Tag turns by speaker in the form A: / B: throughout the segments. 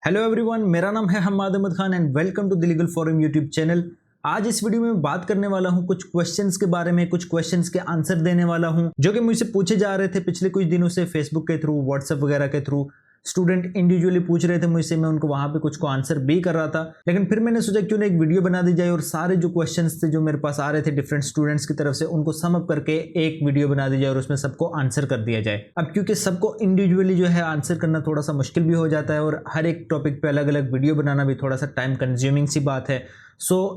A: Hello everyone, मेरा नाम है Hammad Ahmed Khan and welcome to the legal forum YouTube channel. आज इस वीडियो में बात करने वाला हूं कुछ क्वेश्चंस के बारे में, कुछ क्वेश्चंस के आंसर देने वाला हूं जो कि मुझसे पूछे जा रहे थे पिछले कुछ दिनों से फेसबुक के थ्रू, व्हाट्सएप वगैरह के थ्रू। स्टूडेंट इंडिविजुअली पूछ रहे थे मुझसे, मैं उनको वहां पे कुछ को आंसर भी कर रहा था। लेकिन फिर मैंने सोचा क्यों ना एक वीडियो बना दी जाए और सारे जो क्वेश्चंस थे जो मेरे पास आ रहे थे डिफरेंट स्टूडेंट्स की तरफ से, उनको सम अप करके एक वीडियो बना दी जाए और उसमें सबको आंसर कर दिया जाए। अब क्योंकि सबको इंडिविजुअली जो है आंसर करना थोड़ा सा मुश्किल भी हो जाता है और हर एक टॉपिक पे अलग अलग वीडियो बनाना भी थोड़ा सा टाइम कंज्यूमिंग सी बात है।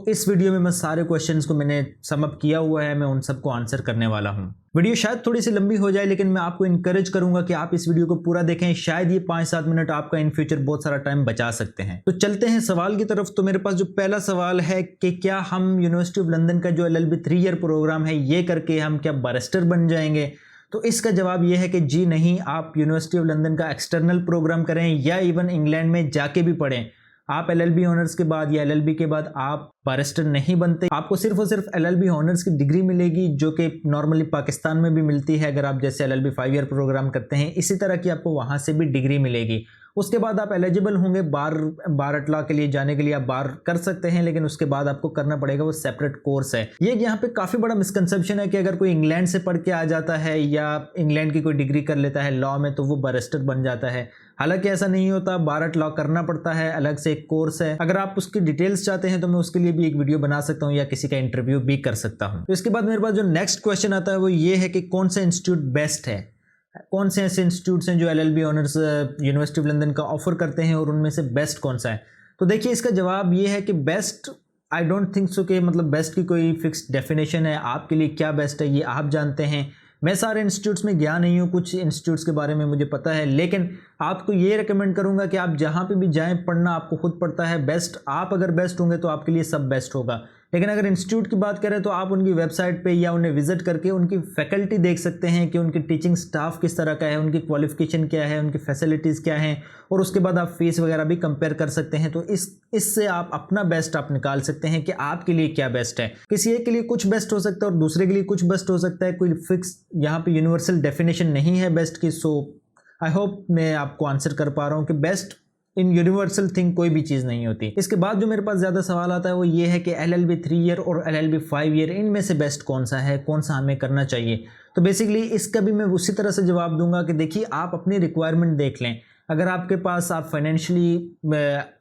A: इस वीडियो में मैं सारे क्वेश्चंस को मैंने सम अप किया हुआ है, मैं उन सबको आंसर करने वाला हूं। वीडियो शायद थोड़ी सी लंबी हो जाए, लेकिन मैं आपको इनकरेज करूंगा कि आप इस वीडियो को पूरा देखें। शायद ये 5-7 मिनट आपका इन फ्यूचर बहुत सारा टाइम बचा सकते हैं। तो चलते हैं सवाल की तरफ। तो मेरे पास जो पहला सवाल है कि क्या हम यूनिवर्सिटी ऑफ लंदन का जो LLB 3 ईयर प्रोग्राम है ये करके हम क्या बैरिस्टर बन जाएंगे? तो इसका जवाब ये है कि जी नहीं, आप यूनिवर्सिटी ऑफ लंदन का एक्सटर्नल प्रोग्राम करें या इवन इंग्लैंड में जाके भी पढ़ें। आप LLB ऑनर्स के बाद या LLB के बाद आप बैरिस्टर नहीं बनते। आपको सिर्फ और सिर्फ LLB ऑनर्स की डिग्री मिलेगी जो कि नॉर्मली पाकिस्तान में भी मिलती है। अगर आप जैसे LLB 5 ईयर प्रोग्राम करते हैं, इसी तरह की आपको वहां से भी डिग्री मिलेगी। उसके बाद आप एलिजिबल होंगे बार अटला के लिए जाने के लिए, आप बार कर सकते हैं, लेकिन उसके बाद आपको करना पड़ेगा वो सेपरेट कोर्स है। ये यहाँ पे काफी बड़ा मिसकंसेप्शन है कि अगर कोई इंग्लैंड से पढ़ के आ जाता है या इंग्लैंड की कोई डिग्री कर लेता है लॉ में तो वो बैरिस्टर बन जाता है। हालांकि ऐसा नहीं होता, बार लॉ करना पड़ता है, अलग से एक कोर्स है। अगर आप उसकी डिटेल्स चाहते हैं तो मैं उसके लिए भी एक वीडियो बना सकता हूँ या किसी का इंटरव्यू भी कर सकता हूँ। तो इसके बाद मेरे पास जो नेक्स्ट क्वेश्चन आता है वो ये है कि कौन सा इंस्टीट्यूट बेस्ट है, कौन से ऐसे इंस्टीट्यूट्स हैं जो LLB honours university of London का ऑफर करते हैं और उनमें से बेस्ट कौन सा है? तो देखिए, इसका जवाब ये है कि best, I don't think so कि मतलब बेस्ट की कोई फिक्स्ड डेफिनेशन है। आपके लिए क्या बेस्ट है ये आप जानते हैं। मैं सारे इंस्टीट्यूट्स में गया नहीं हूँ, कुछ इंस्टीट्यूट्स के बारे में मुझे पता है, लेकिन आपको ये रेकमेंड करूंगा कि आप जहाँ पे भी जाएं, पढ़ना आपको खुद पड़ता है। बेस्ट, आप अगर बेस्ट होंगे तो आपके लिए सब बेस्ट होगा। लेकिन अगर इंस्टीट्यूट की बात करें तो आप उनकी वेबसाइट पे या उन्हें विजिट करके उनकी फैकल्टी देख सकते हैं कि उनकी टीचिंग स्टाफ किस तरह का है, उनकी क्वालिफिकेशन क्या है, उनकी फैसिलिटीज़ क्या हैं, और उसके बाद आप फीस वगैरह भी कंपेयर कर सकते हैं। तो इससे आप अपना बेस्ट आप निकाल सकते हैं कि आपके लिए क्या बेस्ट है। किसी एक के लिए कुछ बेस्ट हो सकता है और दूसरे के लिए कुछ बेस्ट हो सकता है। कोई फिक्स यहाँ पे यूनिवर्सल डेफिनेशन नहीं है बेस्ट की। आई होप मैं आपको आंसर कर पा रहा हूँ कि बेस्ट इन यूनिवर्सल थिंग कोई भी चीज नहीं होती। इसके बाद जो मेरे पास ज्यादा सवाल आता है वो ये है कि LLB 3 ईयर और LLB 5 ईयर इनमें से बेस्ट कौन सा है, कौन सा हमें करना चाहिए? तो बेसिकली इसका भी मैं उसी तरह से जवाब दूंगा कि देखिए, आप अपनी रिक्वायरमेंट देख लें। अगर आपके पास आप फाइनेंशियली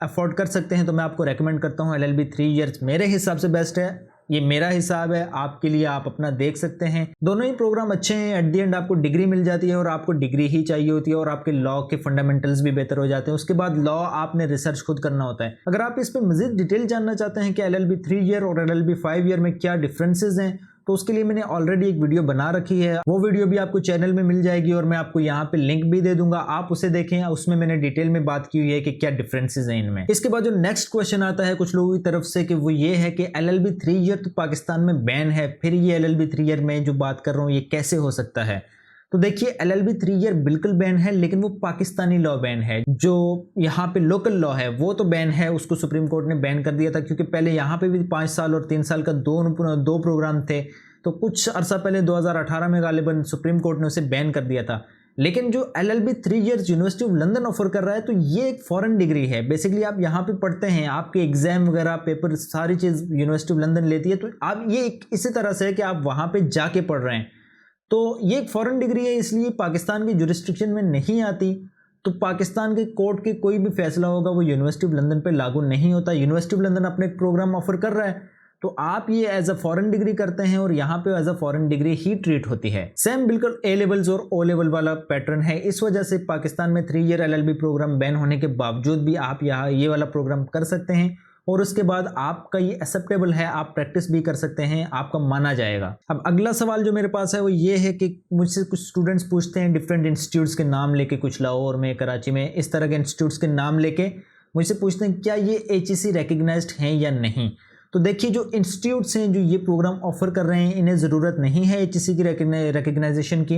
A: अफोर्ड कर सकते हैं तो मैं आपको रेकमेंड करता हूँ LLB 3 ईयर्स मेरे हिसाब से बेस्ट है। ये मेरा हिसाब है, आपके लिए आप अपना देख सकते हैं। दोनों ही प्रोग्राम अच्छे हैं। एट द एंड आपको डिग्री मिल जाती है और आपको डिग्री ही चाहिए होती है और आपके लॉ के फंडामेंटल्स भी बेहतर हो जाते हैं। उसके बाद लॉ आपने रिसर्च खुद करना होता है। अगर आप इस पर मजीद डिटेल जानना चाहते हैं कि LLB 3 ईयर और LLB 5 ईयर में क्या डिफरेंसेस हैं, तो उसके लिए मैंने ऑलरेडी एक वीडियो बना रखी है। वो वीडियो भी आपको चैनल में मिल जाएगी और मैं आपको यहाँ पे लिंक भी दे दूंगा, आप उसे देखें। उसमें मैंने डिटेल में बात की हुई है कि क्या डिफरेंसेस हैं इनमें। इसके बाद जो नेक्स्ट क्वेश्चन आता है कुछ लोगों की तरफ से कि वो ये है कि LLB 3 ईयर तो पाकिस्तान में बैन है, फिर ये LLB 3 ईयर में जो बात कर रहा हूँ ये कैसे हो सकता है? तो देखिए, LLB 3 ईयर बिल्कुल बैन है, लेकिन वो पाकिस्तानी लॉ बैन है। जो यहाँ पे लोकल लॉ है वो तो बैन है, उसको सुप्रीम कोर्ट ने बैन कर दिया था, क्योंकि पहले यहाँ पे भी 5 साल और 3 साल का दो प्रोग्राम थे। तो कुछ अरसा पहले 2018 में गालिबन सुप्रीम कोर्ट ने उसे बैन कर दिया था। लेकिन जो LLB 3 years university of London offer कर रहा है, तो ये एक फॉरेन डिग्री है। बेसिकली आप यहाँ पे पढ़ते हैं, आपके एग्जाम वगैरह पेपर सारी चीज़ यूनिवर्सिटी ऑफ लंदन लेती है। तो आप ये इसी तरह से है कि आप वहाँ पे जाके पढ़ रहे हैं। तो ये एक फॉरेन डिग्री है, इसलिए पाकिस्तान की जुरिस्डिक्शन में नहीं आती। तो पाकिस्तान के कोर्ट के कोई भी फैसला होगा वो यूनिवर्सिटी ऑफ लंदन पे लागू नहीं होता। यूनिवर्सिटी ऑफ लंदन अपने एक प्रोग्राम ऑफर कर रहा है, तो आप ये एज अ फॉरेन डिग्री करते हैं और यहाँ पे एज अ फॉरेन डिग्री ही ट्रीट होती है। सेम बिल्कुल A लेवल्स और O लेवल वाला पैटर्न है। इस वजह से पाकिस्तान में 3 ईयर LLB प्रोग्राम बैन होने के बावजूद भी आप यहाँ ये वाला प्रोग्राम कर सकते हैं और उसके बाद आपका ये एक्सेप्टेबल है, आप प्रैक्टिस भी कर सकते हैं, आपका माना जाएगा। अब अगला सवाल जो मेरे पास है वो ये है कि मुझसे कुछ स्टूडेंट्स पूछते हैं डिफरेंट इंस्टीट्यूट्स के नाम लेके, कुछ लाहौर में, कराची में, इस तरह के इंस्टीट्यूट्स के नाम लेके मुझसे पूछते हैं क्या ये HEC रिकग्नाइज्ड हैं या नहीं। तो देखिए, जो इंस्टीट्यूट्स हैं जो ये प्रोग्राम ऑफर कर रहे हैं, इन्हें ज़रूरत नहीं है HEC की रिकग्नाइजेशन की।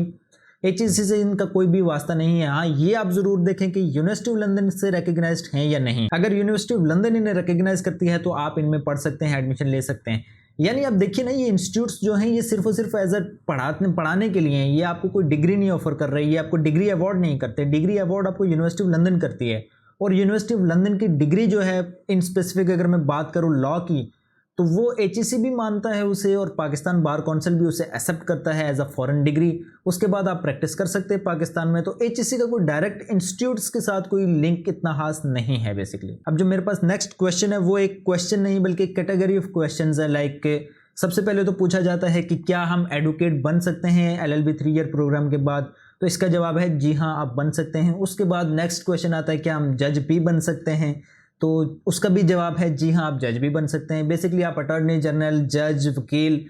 A: HEC से इनका कोई भी वास्ता नहीं है। हाँ, ये आप जरूर देखें कि यूनिवर्सिटी ऑफ लंदन से रिकग्नाइज्ड हैं या नहीं। अगर यूनिवर्सिटी ऑफ लंदन इन्हें रिकग्नाइज करती है तो आप इनमें पढ़ सकते हैं, एडमिशन ले सकते हैं। यानी आप देखिए ना, ये इंस्टीट्यूट्स जो हैं ये सिर्फ और सिर्फ एज अ पढ़ाने के लिए हैं। ये आपको कोई डिग्री नहीं ऑफर कर रही है, आपको डिग्री अवार्ड नहीं करते। डिग्री अवार्ड आपको यूनिवर्सिटी ऑफ लंदन करती है और यूनिवर्सिटी ऑफ लंदन की डिग्री जो है इन स्पेसिफिक अगर मैं बात करूँ लॉ की, तो वो HEC भी मानता है उसे और पाकिस्तान बार काउंसिल भी उसे एक्सेप्ट करता है एज अ फॉरेन डिग्री। उसके बाद आप प्रैक्टिस कर सकते हैं पाकिस्तान में। तो HEC का कोई डायरेक्ट इंस्टीट्यूट्स के साथ कोई लिंक इतना खास नहीं है बेसिकली। अब जो मेरे पास नेक्स्ट क्वेश्चन है वो एक क्वेश्चन नहीं बल्कि कैटेगरी ऑफ क्वेश्चंस है। लाइक सबसे पहले तो पूछा जाता है कि क्या हम एडवोकेट बन सकते हैं LLB 3 ईयर प्रोग्राम के बाद, तो इसका जवाब है जी हाँ आप बन सकते हैं। उसके बाद नेक्स्ट क्वेश्चन आता है क्या हम जज भी बन सकते हैं, तो उसका भी जवाब है जी हाँ आप जज भी बन सकते हैं। बेसिकली आप अटॉर्नी जनरल, जज, वकील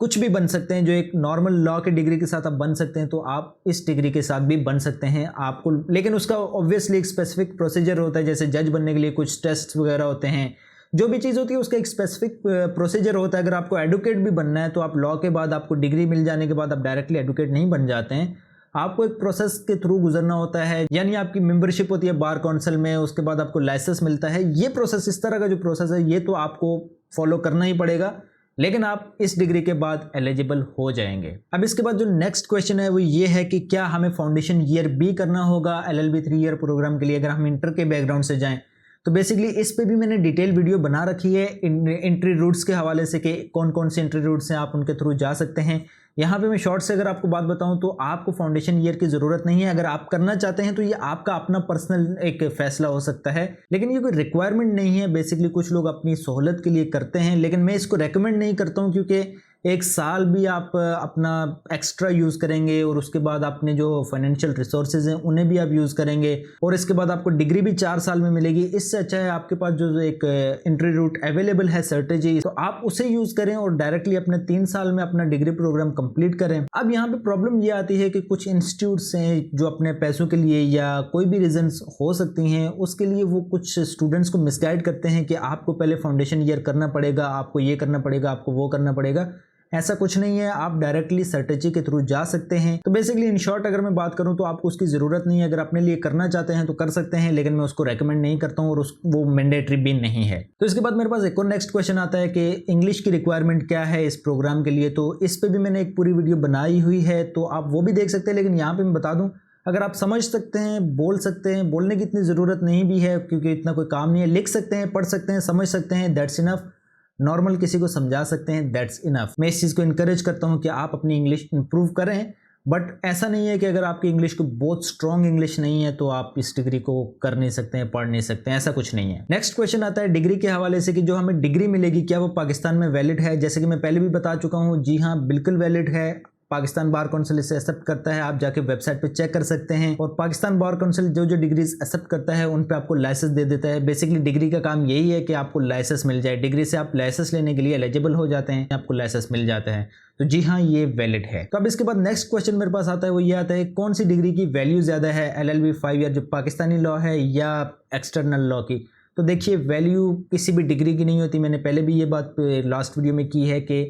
A: कुछ भी बन सकते हैं जो एक नॉर्मल लॉ की डिग्री के साथ आप बन सकते हैं, तो आप इस डिग्री के साथ भी बन सकते हैं आपको। लेकिन उसका ऑब्वियसली एक स्पेसिफिक प्रोसीजर होता है, जैसे जज बनने के लिए कुछ टेस्ट वगैरह होते हैं, जो भी चीज़ होती है उसका एक स्पेसिफिक प्रोसीजर होता है। अगर आपको एडवोकेट भी बनना है तो आप लॉ के बाद आपको डिग्री मिल जाने के बाद आप डायरेक्टली एडवोकेट नहीं बन जाते हैं, आपको एक प्रोसेस के थ्रू गुजरना होता है। यानी आपकी मेंबरशिप होती है बार काउंसिल में, उसके बाद आपको लाइसेंस मिलता है। ये प्रोसेस, इस तरह का जो प्रोसेस है ये तो आपको फॉलो करना ही पड़ेगा, लेकिन आप इस डिग्री के बाद एलिजिबल हो जाएंगे। अब इसके बाद जो नेक्स्ट क्वेश्चन है वो ये है कि क्या हमें फाउंडेशन ईयर भी करना होगा LLB 3 ईयर प्रोग्राम के लिए अगर हम इंटर के बैकग्राउंड से जाएं। तो बेसिकली इस पे भी मैंने डिटेल वीडियो बना रखी है एंट्री रूट्स के हवाले से कि कौन कौन से एंट्री रूट्स हैं, आप उनके थ्रू जा सकते हैं। यहाँ पे मैं शॉर्ट से अगर आपको बात बताऊं तो आपको फाउंडेशन ईयर की ज़रूरत नहीं है। अगर आप करना चाहते हैं तो ये आपका अपना पर्सनल एक फैसला हो सकता है, लेकिन ये कोई रिक्वायरमेंट नहीं है। बेसिकली कुछ लोग अपनी सहूलत के लिए करते हैं, लेकिन मैं इसको रेकमेंड नहीं करता हूँ, क्योंकि एक साल भी आप अपना एक्स्ट्रा यूज़ करेंगे और उसके बाद अपने जो फाइनेंशियल रिसोर्सेज हैं उन्हें भी आप यूज़ करेंगे और इसके बाद आपको डिग्री भी 4 साल में मिलेगी। इससे अच्छा है आपके पास जो एक एंट्री रूट अवेलेबल है सर्टेजी, तो आप उसे यूज़ करें और डायरेक्टली अपने 3 साल में अपना डिग्री प्रोग्राम कंप्लीट करें। अब यहाँ पे प्रॉब्लम ये आती है कि कुछ इंस्टीट्यूट्स हैं जो अपने पैसों के लिए या कोई भी रीजंस हो सकती हैं उसके लिए वो कुछ स्टूडेंट्स को मिसगाइड करते हैं कि आपको पहले फाउंडेशन ईयर करना पड़ेगा, आपको ये करना पड़ेगा, आपको वो करना पड़ेगा। ऐसा कुछ नहीं है, आप डायरेक्टली सर्टेजी के थ्रू जा सकते हैं। तो बेसिकली इन शॉर्ट अगर मैं बात करूं तो आपको उसकी ज़रूरत नहीं है। अगर अपने लिए करना चाहते हैं तो कर सकते हैं, लेकिन मैं उसको रेकमेंड नहीं करता हूं और वो मैंडेटरी भी नहीं है। तो इसके बाद मेरे पास एक और नेक्स्ट क्वेश्चन आता है कि इंग्लिश की रिक्वायरमेंट क्या है इस प्रोग्राम के लिए। तो इस पर भी मैंने एक पूरी वीडियो बनाई हुई है, तो आप वो भी देख सकते हैं। लेकिन यहाँ पर मैं बता दूँ, अगर आप समझ सकते हैं, बोल सकते हैं, बोलने की इतनी ज़रूरत नहीं भी है क्योंकि इतना कोई काम नहीं है। लिख सकते हैं, पढ़ सकते हैं, समझ सकते हैं, दैट्स इनफ। नॉर्मल किसी को समझा सकते हैं, दैट्स इनफ। मैं इस चीज़ को इनकरेज करता हूं कि आप अपनी इंग्लिश इंप्रूव करें, बट ऐसा नहीं है कि अगर आपकी इंग्लिश को बहुत स्ट्रॉन्ग इंग्लिश नहीं है तो आप इस डिग्री को कर नहीं सकते हैं, पढ़ नहीं सकते हैं, ऐसा कुछ नहीं है। नेक्स्ट क्वेश्चन आता है डिग्री के हवाले से कि जो हमें डिग्री मिलेगी क्या वो पाकिस्तान में वैलिड है। जैसे कि मैं पहले भी बता चुका हूँ, जी हाँ बिल्कुल वैलिड है। पाकिस्तान बार काउंसिल इसे एक्सेप्ट करता है, आप जाके वेबसाइट पे चेक कर सकते हैं। और पाकिस्तान बार काउंसिल जो जो डिग्रीज एक्सेप्ट करता है उन पे आपको लाइसेंस दे देता है। बेसिकली डिग्री का काम यही है कि आपको लाइसेंस मिल जाए। डिग्री से आप लाइसेंस लेने के लिए एलिजिबल हो जाते हैं, आपको लाइसेंस मिल जाता है। तो जी हाँ ये वैलिड है। तो अब इसके बाद नेक्स्ट क्वेश्चन मेरे पास आता है, वो ये आता है कौन सी डिग्री की वैल्यू ज़्यादा है, LLB 5 ईयर जो पाकिस्तानी लॉ है या एक्सटर्नल लॉ की। तो देखिए वैल्यू किसी भी डिग्री की नहीं होती। मैंने पहले भी ये बात लास्ट वीडियो में की है कि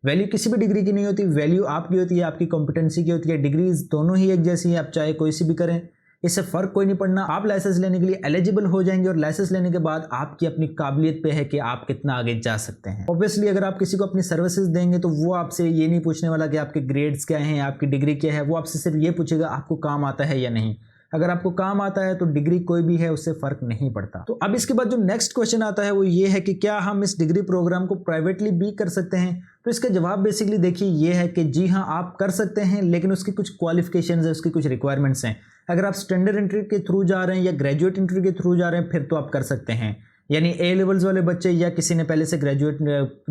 A: वैल्यू किसी भी डिग्री की नहीं होती, वैल्यू आपकी होती है, आपकी कॉम्पिटेंसी की होती है। डिग्रीज दोनों ही एक जैसी हैं, आप चाहे कोई सी भी करें, इससे फ़र्क कोई नहीं पड़ना। आप लाइसेंस लेने के लिए एलिजिबल हो जाएंगे और लाइसेंस लेने के बाद आपकी अपनी काबिलियत पे है कि आप कितना आगे जा सकते हैं। ऑब्वियसली अगर आप किसी को अपनी सर्विसेज देंगे तो वो आपसे ये नहीं पूछने वाला कि आपके ग्रेड्स क्या हैं, आपकी डिग्री क्या है। वो आपसे सिर्फ ये पूछेगा आपको काम आता है या नहीं। अगर आपको काम आता है तो डिग्री कोई भी है उससे फर्क नहीं पड़ता। तो अब इसके बाद जो नेक्स्ट क्वेश्चन आता है वो ये है कि क्या हम इस डिग्री प्रोग्राम को प्राइवेटली भी कर सकते हैं। तो इसका जवाब बेसिकली देखिए ये है कि जी हाँ आप कर सकते हैं, लेकिन उसकी कुछ क्वालिफिकेशंस है, उसकी कुछ रिक्वायरमेंट्स हैं। अगर आप स्टैंडर्ड एंट्री के थ्रू जा रहे हैं या ग्रेजुएट एंट्री के थ्रू जा रहे हैं फिर तो आप कर सकते हैं। यानी A लेवल्स वाले बच्चे या किसी ने पहले से ग्रेजुएट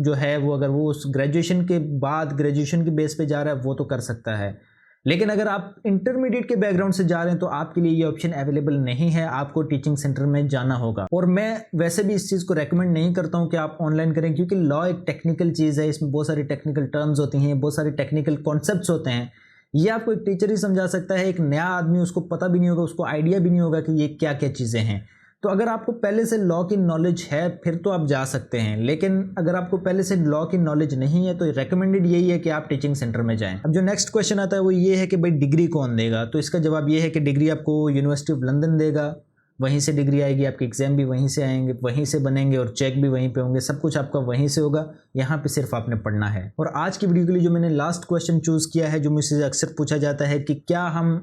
A: जो है वो अगर वो उस ग्रेजुएशन के बाद ग्रेजुएशन के बेस पे जा रहा है वो तो कर सकता है। लेकिन अगर आप इंटरमीडिएट के बैकग्राउंड से जा रहे हैं तो आपके लिए ये ऑप्शन अवेलेबल नहीं है, आपको टीचिंग सेंटर में जाना होगा। और मैं वैसे भी इस चीज़ को रेकमेंड नहीं करता हूं कि आप ऑनलाइन करें, क्योंकि लॉ एक टेक्निकल चीज़ है, इसमें बहुत सारी टेक्निकल टर्म्स होती हैं, बहुत सारे टेक्निकल कॉन्सेप्ट्स होते हैं। ये आपको एक टीचर ही समझा सकता है, एक नया आदमी उसको पता भी नहीं होगा, उसको आइडिया भी नहीं होगा कि ये क्या क्या चीज़ें हैं। तो अगर आपको पहले से लॉ की नॉलेज है फिर तो आप जा सकते हैं, लेकिन अगर आपको पहले से लॉ की नॉलेज नहीं है तो रेकमेंडेड यही है कि आप टीचिंग सेंटर में जाएं। अब जो नेक्स्ट क्वेश्चन आता है वो ये है कि भाई डिग्री कौन देगा। तो इसका जवाब ये है कि डिग्री आपको यूनिवर्सिटी ऑफ लंदन देगा, वहीं से डिग्री आएगी, आपके एग्जाम भी वहीं से आएंगे, वहीं से बनेंगे और चेक भी वहीं पे होंगे, सब कुछ आपका वहीं से होगा। यहाँ पे सिर्फ आपने पढ़ना है। और आज की वीडियो के लिए जो मैंने लास्ट क्वेश्चन चूज़ किया है, जो मुझसे अक्सर पूछा जाता है कि क्या हम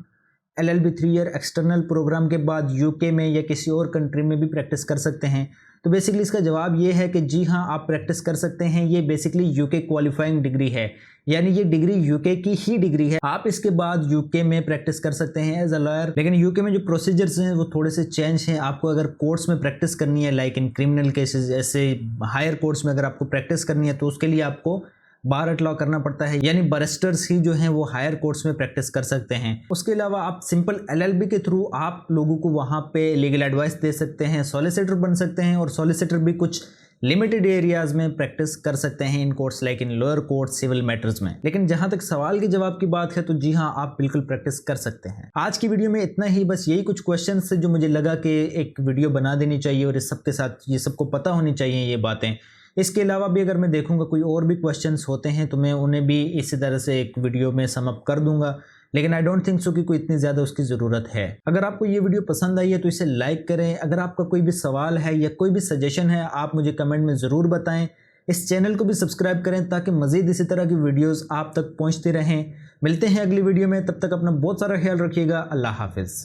A: LLB 3 ईयर एक्सटर्नल प्रोग्राम के बाद यूके में या किसी और कंट्री में भी प्रैक्टिस कर सकते हैं? तो बेसिकली इसका जवाब ये है कि जी हाँ, आप प्रैक्टिस कर सकते हैं। ये बेसिकली यूके क्वालिफाइंग डिग्री है, यानी ये डिग्री यूके की ही डिग्री है। आप इसके बाद यूके में प्रैक्टिस कर सकते हैं एज अ लॉयर। लेकिन यूके में जो प्रोसीजर्स हैं वो थोड़े से चेंज हैं। आपको अगर कोर्ट्स में प्रैक्टिस करनी है, लाइक इन क्रिमिनल केसेस, ऐसे हायर कोर्ट्स में अगर आपको प्रैक्टिस करनी है तो उसके लिए आपको बार एट लॉ करना पड़ता है, यानी बैरिस्टर्स ही जो हैं वो हायर कोर्ट्स में प्रैक्टिस कर सकते हैं। उसके अलावा आप सिंपल LLB के थ्रू आप लोगों को वहाँ पे लीगल एडवाइस दे सकते हैं, सॉलिसिटर बन सकते हैं, और सॉलिसिटर भी कुछ लिमिटेड एरियाज में प्रैक्टिस कर सकते हैं in courts, like in lower court civil matters में। लेकिन जहां तक सवाल के जवाब की बात है तो जी हाँ, आप बिल्कुल प्रैक्टिस कर सकते हैं। आज की वीडियो में इतना ही, बस यही कुछ क्वेश्चन से जो मुझे लगा कि एक वीडियो बना देनी चाहिए और इस सबके साथ ये सबको पता होनी चाहिए ये बातें। इसके अलावा भी अगर मैं देखूंगा कोई और भी क्वेश्चंस होते हैं तो मैं उन्हें भी इसी तरह से एक वीडियो में सम अप कर दूंगा, लेकिन आई डोंट थिंक सो कि कोई इतनी ज़्यादा उसकी ज़रूरत है। अगर आपको ये वीडियो पसंद आई है तो इसे लाइक करें। अगर आपका कोई भी सवाल है या कोई भी सजेशन है आप मुझे कमेंट में ज़रूर बताएं। इस चैनल को भी सब्सक्राइब करें ताकि मज़ीद इसी तरह की वीडियोज़ आप तक पहुँचती रहें। मिलते हैं अगली वीडियो में, तब तक अपना बहुत सारा ख्याल रखिएगा। अल्लाह हाफिज़।